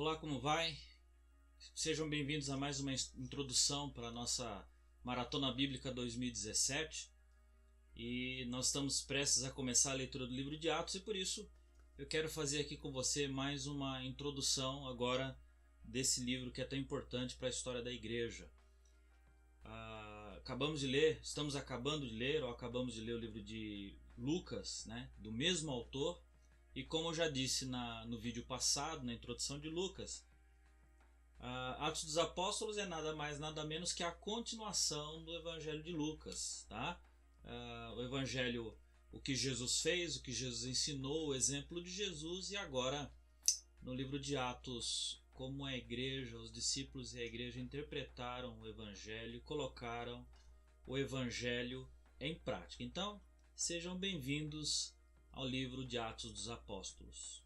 Olá, como vai? Sejam bem-vindos a mais uma introdução para a nossa Maratona Bíblica 2017 e nós estamos prestes a começar a leitura do livro de Atos e por isso eu quero fazer aqui com você mais uma introdução agora desse livro que é tão importante para a história da igreja. Estamos acabando de ler o livro de Lucas, né, do mesmo autor. E como eu já disse no vídeo passado, na introdução de Lucas, Atos dos Apóstolos é nada mais nada menos que a continuação do Evangelho de Lucas, tá? O Evangelho, o que Jesus fez, o que Jesus ensinou, o exemplo de Jesus, e agora no livro de Atos, como a igreja, os discípulos e a igreja interpretaram o Evangelho e colocaram o Evangelho em prática. Então, sejam bem-vindos ao livro de Atos dos Apóstolos.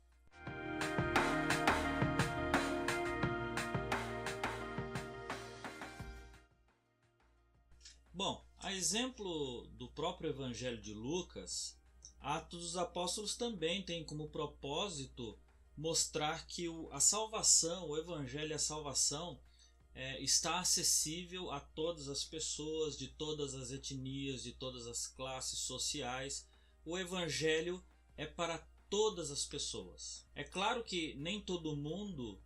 Bom, a exemplo do próprio Evangelho de Lucas, Atos dos Apóstolos também tem como propósito mostrar que a salvação, o Evangelho e a salvação está acessível a todas as pessoas, de todas as etnias, de todas as classes sociais. O Evangelho é para todas as pessoas. É claro que nem todo mundo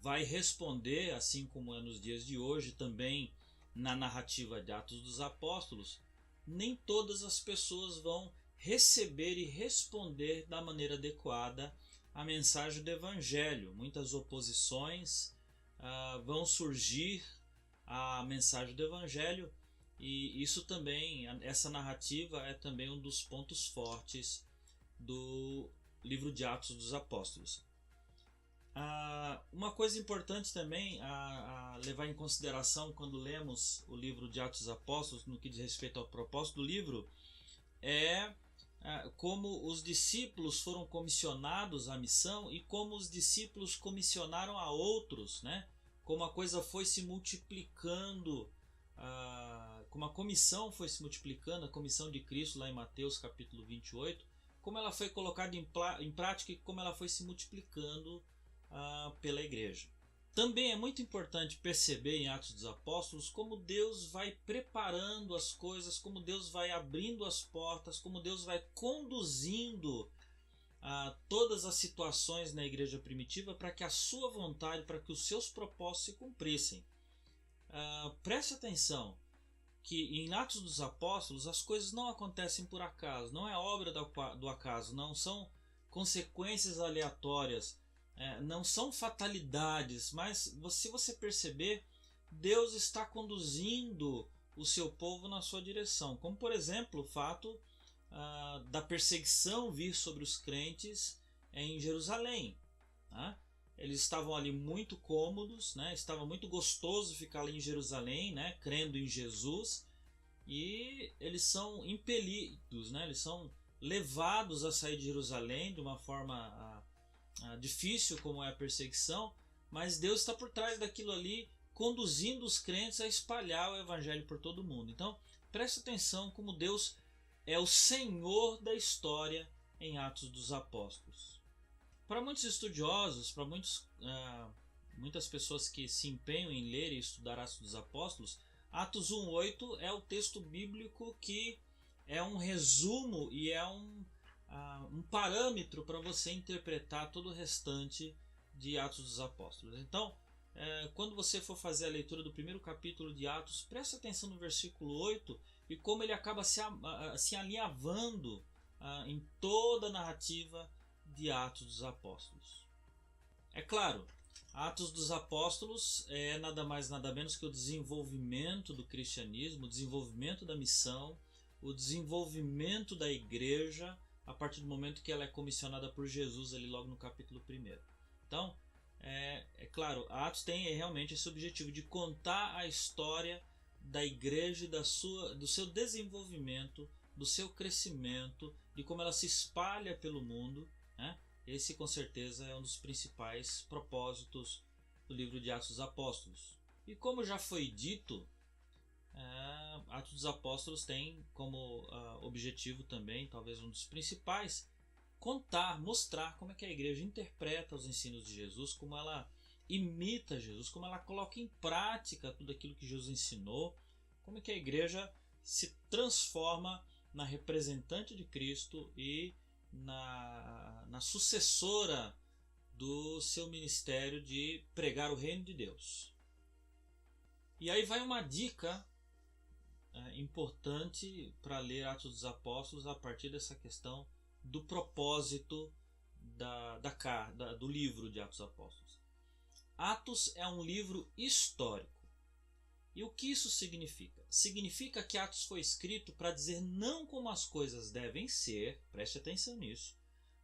vai responder, assim como é nos dias de hoje, também na narrativa de Atos dos Apóstolos, nem todas as pessoas vão receber e responder da maneira adequada a mensagem do Evangelho. Muitas oposições vão surgir à mensagem do Evangelho. E isso também, essa narrativa é também um dos pontos fortes do livro de Atos dos Apóstolos. Uma coisa importante também a levar em consideração quando lemos o livro de Atos dos Apóstolos, no que diz respeito ao propósito do livro, é como os discípulos foram comissionados à missão e como os discípulos comissionaram a outros, né? Como a coisa foi se multiplicando, como a comissão foi se multiplicando, a comissão de Cristo lá em Mateus capítulo 28, como ela foi colocada em prática e como ela foi se multiplicando pela igreja. Também é muito importante perceber em Atos dos Apóstolos como Deus vai preparando as coisas, como Deus vai abrindo as portas, como Deus vai conduzindo todas as situações na igreja primitiva para que a sua vontade, para que os seus propósitos se cumprissem. Preste atenção que em Atos dos Apóstolos as coisas não acontecem por acaso, não é obra do acaso, não são consequências aleatórias, não são fatalidades, mas se você perceber, Deus está conduzindo o seu povo na sua direção, como por exemplo o fato da perseguição vir sobre os crentes em Jerusalém. Eles estavam ali muito cômodos, né? Estava muito gostoso ficar ali em Jerusalém, né? Crendo em Jesus, e eles são impelidos, né? Eles são levados a sair de Jerusalém de uma forma difícil, como é a perseguição, mas Deus está por trás daquilo ali, conduzindo os crentes a espalhar o Evangelho por todo o mundo. Então, preste atenção como Deus é o Senhor da história em Atos dos Apóstolos. Para muitos estudiosos, para muitas pessoas que se empenham em ler e estudar Atos dos Apóstolos, Atos 1:8 é o texto bíblico que é um resumo e é um parâmetro para você interpretar todo o restante de Atos dos Apóstolos. Então, quando você for fazer a leitura do primeiro capítulo de Atos, preste atenção no versículo 8 e como ele acaba se alinhavando em toda a narrativa de Atos dos Apóstolos. É claro, Atos dos Apóstolos é nada mais nada menos que o desenvolvimento do cristianismo, o desenvolvimento da missão, o desenvolvimento da igreja a partir do momento que ela é comissionada por Jesus ali logo no capítulo 1. Então, é claro, Atos tem realmente esse objetivo de contar a história da igreja e do seu desenvolvimento, do seu crescimento, de como ela se espalha pelo mundo, né? Esse com certeza é um dos principais propósitos do livro de Atos dos Apóstolos. E como já foi dito, Atos dos Apóstolos tem como objetivo também, talvez um dos principais, contar, mostrar como é que a igreja interpreta os ensinos de Jesus, como ela imita Jesus, como ela coloca em prática tudo aquilo que Jesus ensinou, como é que a igreja se transforma na representante de Cristo e na sucessora do seu ministério de pregar o reino de Deus. E aí vai uma dica importante para ler Atos dos Apóstolos a partir dessa questão do propósito do livro de Atos dos Apóstolos. Atos é um livro histórico. E o que isso significa? Significa que Atos foi escrito para dizer não como as coisas devem ser, preste atenção nisso.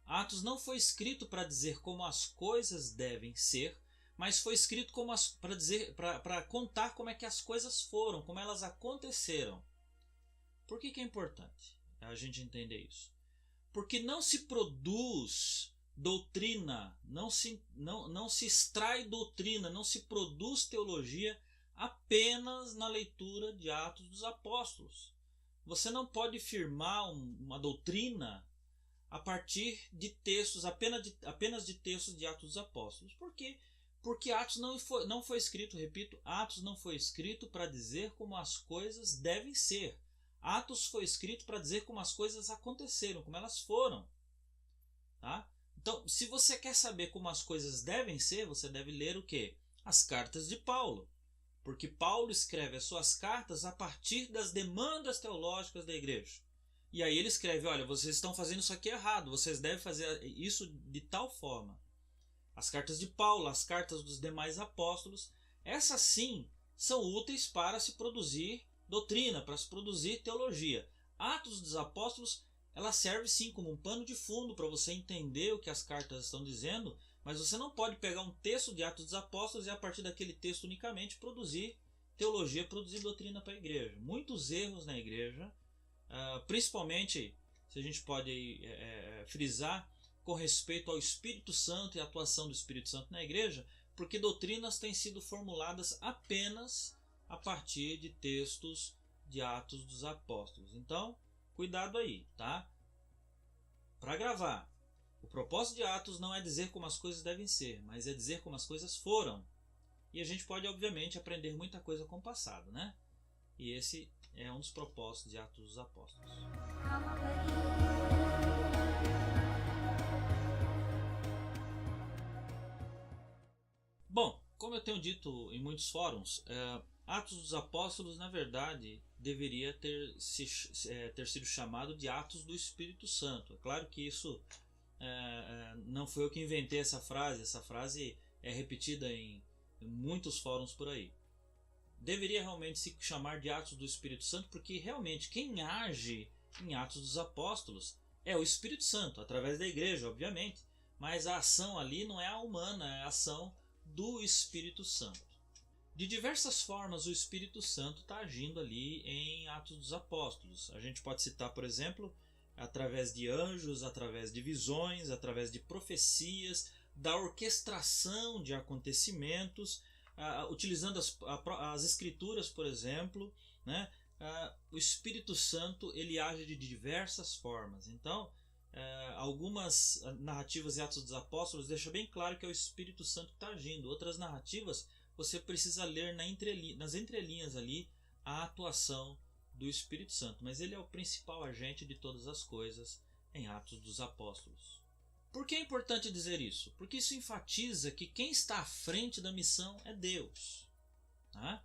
Atos não foi escrito para dizer como as coisas devem ser, mas foi escrito para contar como é que as coisas foram, como elas aconteceram. Por que é importante a gente entender isso? Porque não se produz doutrina, não se extrai doutrina, não se produz teologia apenas na leitura de Atos dos Apóstolos. Você não pode firmar uma doutrina a partir de textos, apenas de textos de Atos dos Apóstolos. Por quê? Porque Atos não foi escrito, repito, Atos não foi escrito para dizer como as coisas devem ser. Atos foi escrito para dizer como as coisas aconteceram, como elas foram. Tá? Então, se você quer saber como as coisas devem ser, você deve ler o quê? As cartas de Paulo. Porque Paulo escreve as suas cartas a partir das demandas teológicas da igreja. E aí ele escreve, olha, vocês estão fazendo isso aqui errado, vocês devem fazer isso de tal forma. As cartas de Paulo, as cartas dos demais apóstolos, essas sim são úteis para se produzir doutrina, para se produzir teologia. Atos dos Apóstolos, ela serve sim como um pano de fundo para você entender o que as cartas estão dizendo, mas você não pode pegar um texto de Atos dos Apóstolos e a partir daquele texto unicamente produzir teologia, produzir doutrina para a igreja. Muitos erros na igreja, principalmente, se a gente pode frisar, com respeito ao Espírito Santo e a atuação do Espírito Santo na igreja, porque doutrinas têm sido formuladas apenas a partir de textos de Atos dos Apóstolos. Então, cuidado aí, tá? Para gravar, o propósito de Atos não é dizer como as coisas devem ser, mas é dizer como as coisas foram. E a gente pode, obviamente, aprender muita coisa com o passado, né? E esse é um dos propósitos de Atos dos Apóstolos. Bom, como eu tenho dito em muitos fóruns, Atos dos Apóstolos, na verdade, deveria ter sido chamado de Atos do Espírito Santo. É claro que isso não foi eu que inventei essa frase é repetida em muitos fóruns por aí. Deveria realmente se chamar de Atos do Espírito Santo, porque realmente quem age em Atos dos Apóstolos é o Espírito Santo, através da igreja, obviamente, mas a ação ali não é a humana, é a ação do Espírito Santo. De diversas formas o Espírito Santo está agindo ali em Atos dos Apóstolos. A gente pode citar, por exemplo, através de anjos, através de visões, através de profecias, da orquestração de acontecimentos, utilizando as escrituras, por exemplo, né? O Espírito Santo ele age de diversas formas. Então, algumas narrativas em Atos dos Apóstolos deixam bem claro que é o Espírito Santo que está agindo. Outras narrativas você precisa ler nas entrelinhas ali a atuação do Espírito Santo, mas ele é o principal agente de todas as coisas em Atos dos Apóstolos. Por que é importante dizer isso? Porque isso enfatiza que quem está à frente da missão é Deus. Tá?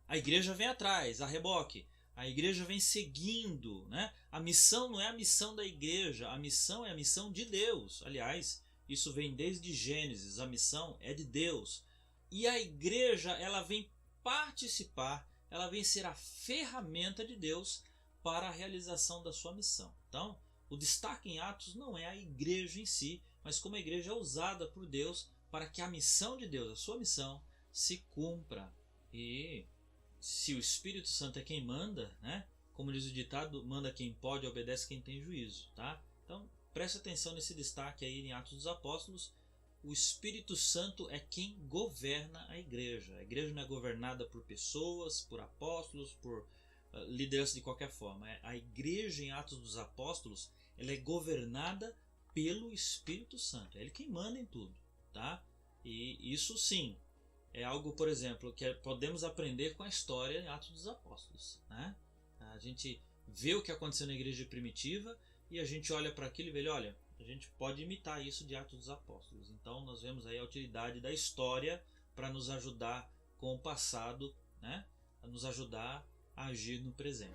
A igreja vem atrás, a reboque. A igreja vem seguindo. Né? A missão não é a missão da igreja, a missão é a missão de Deus. Aliás, isso vem desde Gênesis, a missão é de Deus. E a igreja ela vem participar, ela vem ser a ferramenta de Deus para a realização da sua missão. Então, o destaque em Atos não é a igreja em si, mas como a igreja é usada por Deus para que a missão de Deus, a sua missão, se cumpra. E se o Espírito Santo é quem manda, né? Como diz o ditado, manda quem pode, obedece quem tem juízo. Tá? Então, preste atenção nesse destaque aí em Atos dos Apóstolos. O Espírito Santo é quem governa a igreja. A igreja não é governada por pessoas, por apóstolos, por liderança de qualquer forma. A igreja em Atos dos Apóstolos ela é governada pelo Espírito Santo. É Ele quem manda em tudo, tá? E isso sim é algo, por exemplo, que podemos aprender com a história em Atos dos Apóstolos, né? A gente vê o que aconteceu na igreja primitiva e a gente olha para aquilo e vê, olha, a gente pode imitar isso de Atos dos Apóstolos. Então nós vemos aí a utilidade da história para nos ajudar com o passado, né? A nos ajudar a agir no presente.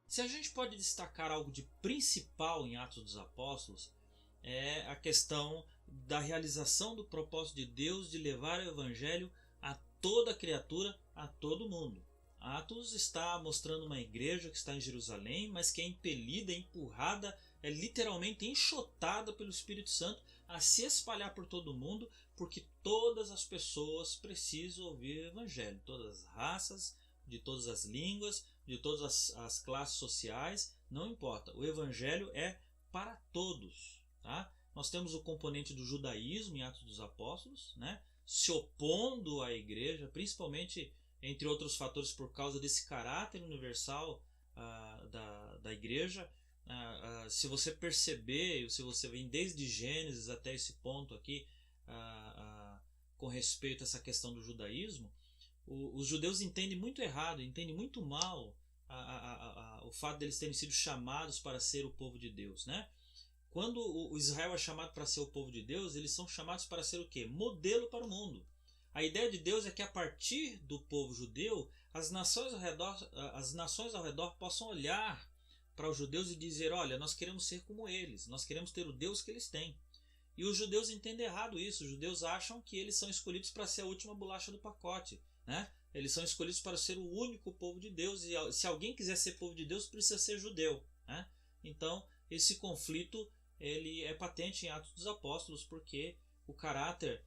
Se a gente pode destacar algo de principal em Atos dos Apóstolos, é a questão da realização do propósito de Deus de levar o Evangelho a toda criatura, a todo mundo. Atos está mostrando uma igreja que está em Jerusalém, mas que é impelida, empurrada, é literalmente enxotada pelo Espírito Santo a se espalhar por todo mundo, porque todas as pessoas precisam ouvir o Evangelho, todas as raças, de todas as línguas, de todas as classes sociais, não importa. O Evangelho é para todos. Tá? Nós temos o componente do judaísmo em Atos dos Apóstolos, né? Se opondo à igreja, principalmente, entre outros fatores, por causa desse caráter universal da igreja. Se você perceber, se você vem desde Gênesis até esse ponto aqui, com respeito a essa questão do judaísmo, os judeus entendem muito errado, entendem muito mal o fato deles terem sido chamados para ser o povo de Deus, né? Quando o Israel é chamado para ser o povo de Deus, eles são chamados para ser o quê? Modelo para o mundo. A ideia de Deus é que a partir do povo judeu, as nações ao redor possam olhar para os judeus e dizer, olha, nós queremos ser como eles, nós queremos ter o Deus que eles têm. E os judeus entendem errado isso, os judeus acham que eles são escolhidos para ser a última bolacha do pacote, né? Eles são escolhidos para ser o único povo de Deus, e se alguém quiser ser povo de Deus, precisa ser judeu, né? Então, esse conflito ele é patente em Atos dos Apóstolos, porque o caráter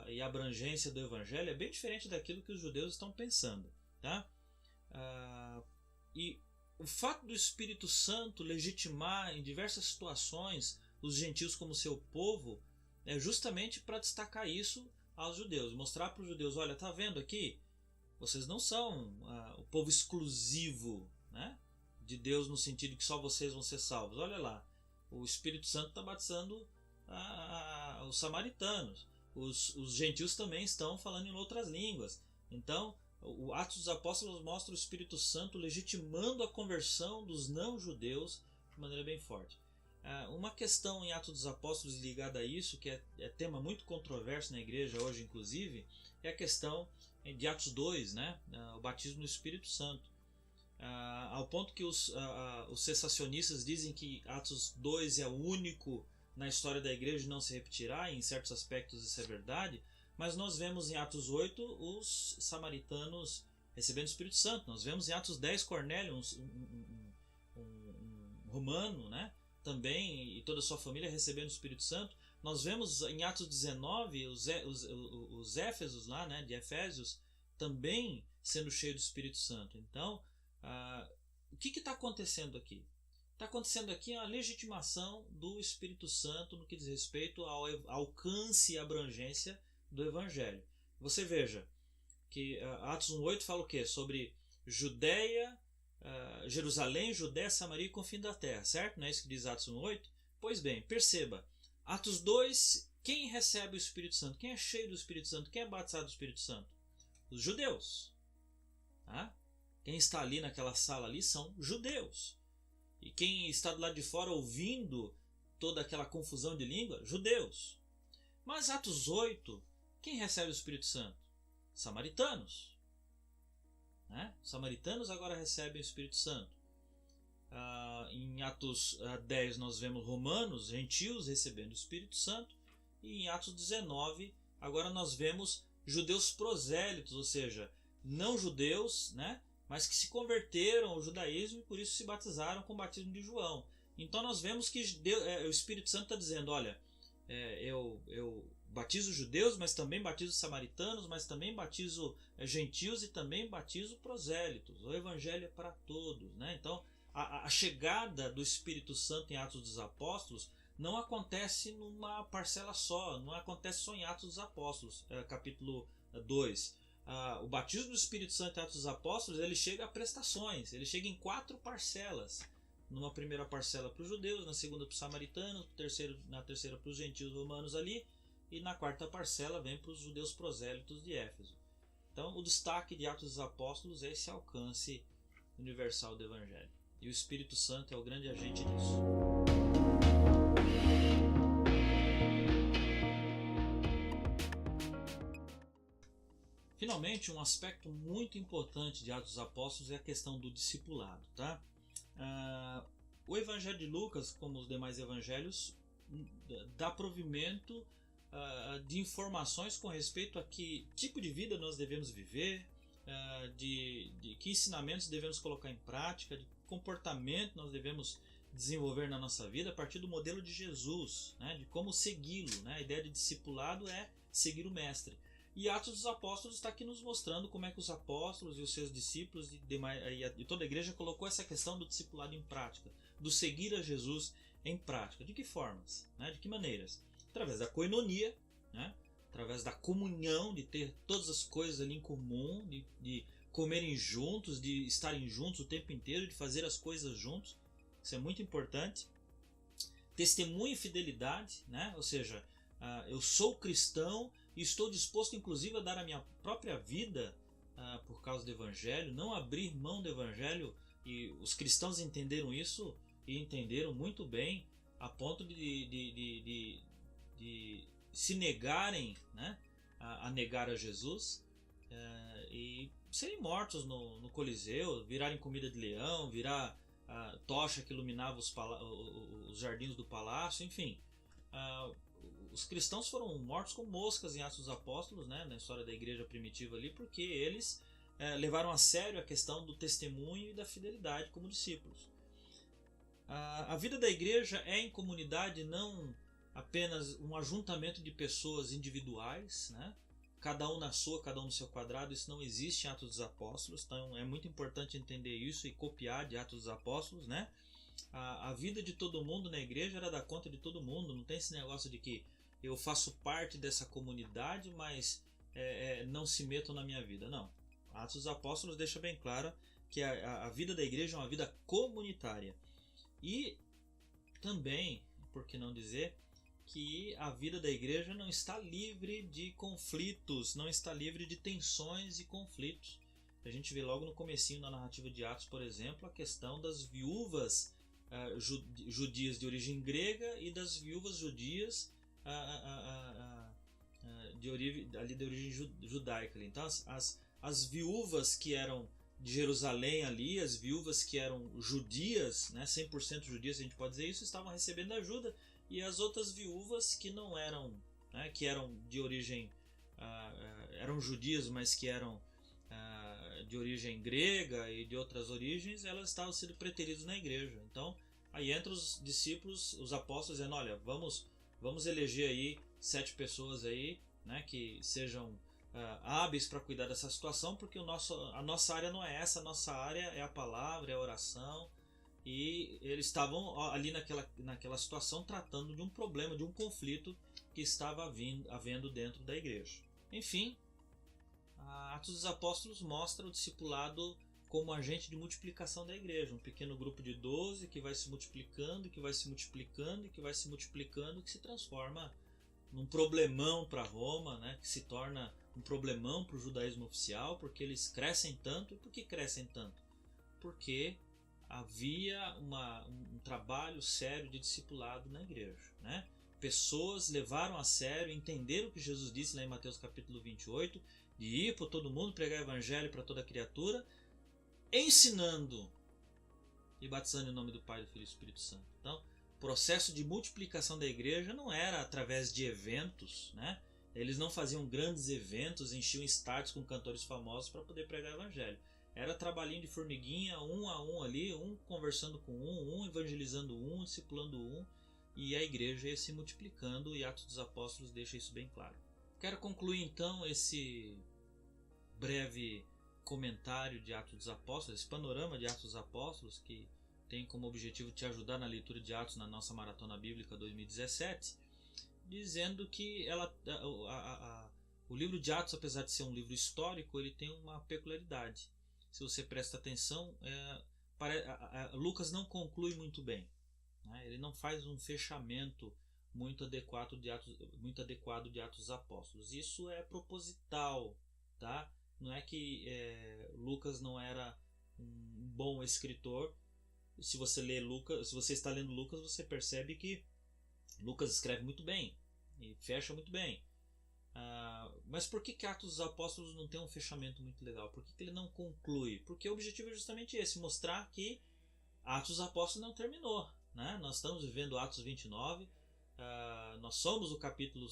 e a abrangência do Evangelho é bem diferente daquilo que os judeus estão pensando, tá? E o fato do Espírito Santo legitimar em diversas situações os gentios como seu povo é justamente para destacar isso aos judeus, mostrar para os judeus, olha, tá vendo aqui? Vocês não são o povo exclusivo, né, de Deus no sentido que só vocês vão ser salvos. Olha lá, o Espírito Santo está batizando os samaritanos. Os gentios também estão falando em outras línguas. Então, o Atos dos Apóstolos mostra o Espírito Santo legitimando a conversão dos não-judeus de maneira bem forte. Uma questão em Atos dos Apóstolos ligada a isso, que é tema muito controverso na igreja hoje, inclusive, é a questão de Atos 2, né? O batismo no Espírito Santo. Ao ponto que os cessacionistas dizem que Atos 2 é o único na história da igreja e não se repetirá, e em certos aspectos isso é verdade, mas nós vemos em Atos 8 os samaritanos recebendo o Espírito Santo. Nós vemos em Atos 10 Cornélio, um romano, né? Também, e toda a sua família recebendo o Espírito Santo. Nós vemos em Atos 19 os Éfesos lá, né, de Efésios, também sendo cheios do Espírito Santo. Então, o que está acontecendo aqui? Está acontecendo aqui a legitimação do Espírito Santo no que diz respeito ao alcance e abrangência do Evangelho. Você veja que Atos 1,8 fala o quê? Sobre Judéia, Jerusalém, Judéia, Samaria e confim da terra, certo? Não é isso que diz Atos 1,8? Pois bem, perceba, Atos 2, quem recebe o Espírito Santo? Quem é cheio do Espírito Santo? Quem é batizado do Espírito Santo? Os judeus. Tá? Quem está ali naquela sala ali são judeus. E quem está do lado de fora ouvindo toda aquela confusão de língua? Judeus. Mas Atos 8, quem recebe o Espírito Santo? Samaritanos. Né? Os samaritanos agora recebem o Espírito Santo. Em Atos 10 nós vemos romanos, gentios recebendo o Espírito Santo. E em Atos 19 agora nós vemos judeus prosélitos, ou seja, não judeus, né? Mas que se converteram ao judaísmo e por isso se batizaram com o batismo de João. Então nós vemos que o Espírito Santo está dizendo, olha, eu batizo judeus, mas também batizo samaritanos, mas também batizo gentios e também batizo prosélitos. O Evangelho é para todos, né? Então a chegada do Espírito Santo em Atos dos Apóstolos não acontece numa parcela só, não acontece só em Atos dos Apóstolos, capítulo 2. o batismo do Espírito Santo em Atos dos Apóstolos, ele chega a prestações, ele chega em 4 parcelas. Numa primeira parcela para os judeus, na segunda para os samaritanos, na terceira para os gentios romanos ali, e na quarta parcela vem para os judeus prosélitos de Éfeso. Então, o destaque de Atos dos Apóstolos é esse alcance universal do Evangelho. E o Espírito Santo é o grande agente disso. Finalmente, um aspecto muito importante de Atos dos Apóstolos é a questão do discipulado. Tá? O Evangelho de Lucas, como os demais evangelhos, dá provimento de informações com respeito a que tipo de vida nós devemos viver, de que ensinamentos devemos colocar em prática, de comportamento nós devemos desenvolver na nossa vida a partir do modelo de Jesus, né, de como segui-lo. Né? A ideia de discipulado é seguir o Mestre. E Atos dos Apóstolos está aqui nos mostrando como é que os apóstolos e os seus discípulos e toda a igreja colocou essa questão do discipulado em prática, do seguir a Jesus em prática. De que formas? Né? De que maneiras? Através da koinonia, né? Através da comunhão, de ter todas as coisas ali em comum, de comerem juntos, de estarem juntos o tempo inteiro, de fazer as coisas juntos. Isso é muito importante. Testemunho e fidelidade, né? Ou seja, eu sou cristão e estou disposto inclusive a dar a minha própria vida por causa do Evangelho, não abrir mão do Evangelho. E os cristãos entenderam isso e entenderam muito bem, a ponto de se negarem, né, a negar a Jesus e serem mortos no Coliseu, virarem comida de leão, virar tocha que iluminava os jardins do palácio, enfim. Os cristãos foram mortos como moscas em Atos dos Apóstolos, né, na história da igreja primitiva ali, porque eles levaram a sério a questão do testemunho e da fidelidade como discípulos. A vida da igreja é em comunidade, não apenas um ajuntamento de pessoas individuais, né? Cada um na sua, cada um no seu quadrado. Isso não existe em Atos dos Apóstolos, então é muito importante entender isso e copiar de Atos dos Apóstolos, né? A vida de todo mundo na igreja era dar conta de todo mundo, não tem esse negócio de que eu faço parte dessa comunidade, mas não se metam na minha vida. Não. Atos dos Apóstolos deixa bem claro que a vida da igreja é uma vida comunitária. E também, por que não dizer, que a vida da igreja não está livre de conflitos, não está livre de tensões e conflitos. A gente vê logo no comecinho da narrativa de Atos, por exemplo, a questão das viúvas judias de origem grega e das viúvas judias de origem judaica. Então as viúvas que eram de Jerusalém ali, as viúvas que eram judias, né, 100% judias, a gente pode dizer isso, estavam recebendo ajuda, e as outras viúvas que não eram, né, que eram de origem, eram judias, mas que eram de origem grega e de outras origens, elas estavam sendo preteridas na igreja. Então aí entra os discípulos, os apóstolos, dizendo, olha, vamos eleger aí 7 pessoas aí, né, que sejam hábeis para cuidar dessa situação, porque a nossa área não é essa, a nossa área é a palavra, é a oração. E eles estavam ali naquela situação tratando de um problema, de um conflito que estava havendo dentro da igreja. Enfim, Atos dos Apóstolos mostra o discipulado como agente de multiplicação da igreja. Um pequeno grupo de 12 que vai se multiplicando, que vai se multiplicando, que vai se multiplicando, que se transforma num problemão para Roma, né? Que se torna um problemão para o judaísmo oficial, porque eles crescem tanto. E por que crescem tanto? Porque havia um trabalho sério de discipulado na igreja, né? Pessoas levaram a sério, entenderam o que Jesus disse lá em Mateus capítulo 28, de ir por todo mundo, pregar o evangelho para toda criatura, ensinando e batizando em nome do Pai, do Filho e do Espírito Santo. Então, o processo de multiplicação da igreja não era através de eventos, né? Eles não faziam grandes eventos, enchiam estádios com cantores famosos para poder pregar o evangelho. Era trabalhinho de formiguinha, um a um ali, um conversando com um evangelizando um, discipulando um, e a igreja ia se multiplicando, e Atos dos Apóstolos deixa isso bem claro. Quero concluir então esse breve comentário de Atos dos Apóstolos, esse panorama de Atos dos Apóstolos, que tem como objetivo te ajudar na leitura de Atos na nossa Maratona Bíblica 2017, dizendo que O livro de Atos, apesar de ser um livro histórico, ele tem uma peculiaridade. Se você presta atenção, Lucas não conclui muito bem, né? Ele não faz um fechamento muito adequado de Atos dos Apóstolos. Isso é proposital, tá? Não é que Lucas não era um bom escritor. Se você lê Lucas, se você está lendo Lucas, você percebe que Lucas escreve muito bem e fecha muito bem. Mas por que Atos dos Apóstolos não tem um fechamento muito legal? Por que ele não conclui? Porque o objetivo é justamente esse, mostrar que Atos dos Apóstolos não terminou, né? Nós estamos vivendo Atos 29, nós somos o capítulo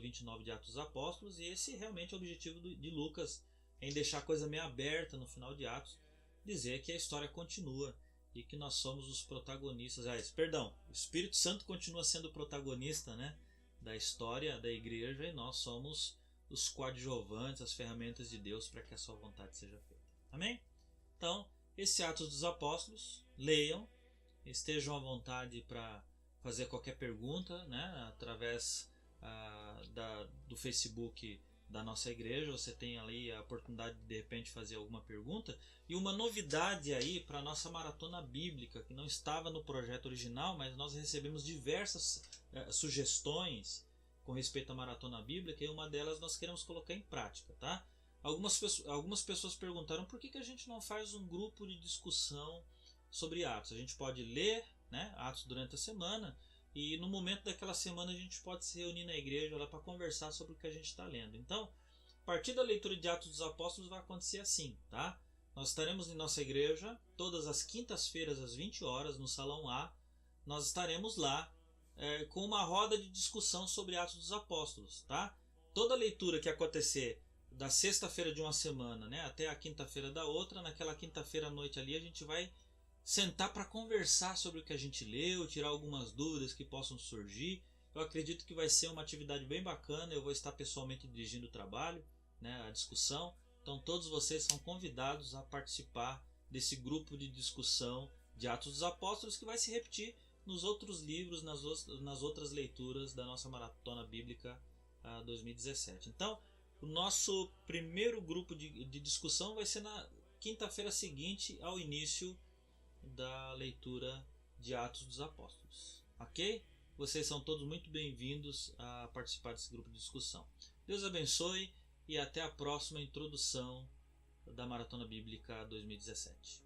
29 de Atos dos Apóstolos, e esse realmente é o objetivo de Lucas, em deixar a coisa meio aberta no final de Atos, dizer que a história continua e que nós somos os protagonistas. O Espírito Santo continua sendo o protagonista, né, da história da igreja, e nós somos os coadjuvantes, as ferramentas de Deus para que a sua vontade seja feita. Amém? Então, esse Atos dos Apóstolos, leiam, estejam à vontade para fazer qualquer pergunta, né, através do Facebook da nossa igreja. Você tem ali a oportunidade de repente fazer alguma pergunta. E uma novidade aí para a nossa maratona bíblica, que não estava no projeto original, mas nós recebemos diversas sugestões com respeito à maratona bíblica, e uma delas nós queremos colocar em prática, tá? Algumas pessoas perguntaram por que a gente não faz um grupo de discussão sobre Atos. A gente pode ler, né, Atos durante a semana, e no momento daquela semana a gente pode se reunir na igreja lá para conversar sobre o que a gente está lendo. Então, a partir da leitura de Atos dos Apóstolos vai acontecer assim, tá? Nós estaremos em nossa igreja todas as quintas-feiras às 20 horas no Salão A. Nós estaremos lá com uma roda de discussão sobre Atos dos Apóstolos, tá? Toda leitura que acontecer da sexta-feira de uma semana, né, até a quinta-feira da outra, naquela quinta-feira à noite ali a gente vai sentar para conversar sobre o que a gente leu, tirar algumas dúvidas que possam surgir. Eu acredito que vai ser uma atividade bem bacana. Eu vou estar pessoalmente dirigindo o trabalho, né, a discussão. Então todos vocês são convidados a participar desse grupo de discussão de Atos dos Apóstolos, que vai se repetir nos outros livros, nas outras leituras da nossa Maratona Bíblica 2017. Então, o nosso primeiro grupo de discussão vai ser na quinta-feira seguinte ao início da leitura de Atos dos Apóstolos. Ok? Vocês são todos muito bem-vindos a participar desse grupo de discussão. Deus abençoe e até a próxima introdução da Maratona Bíblica 2017.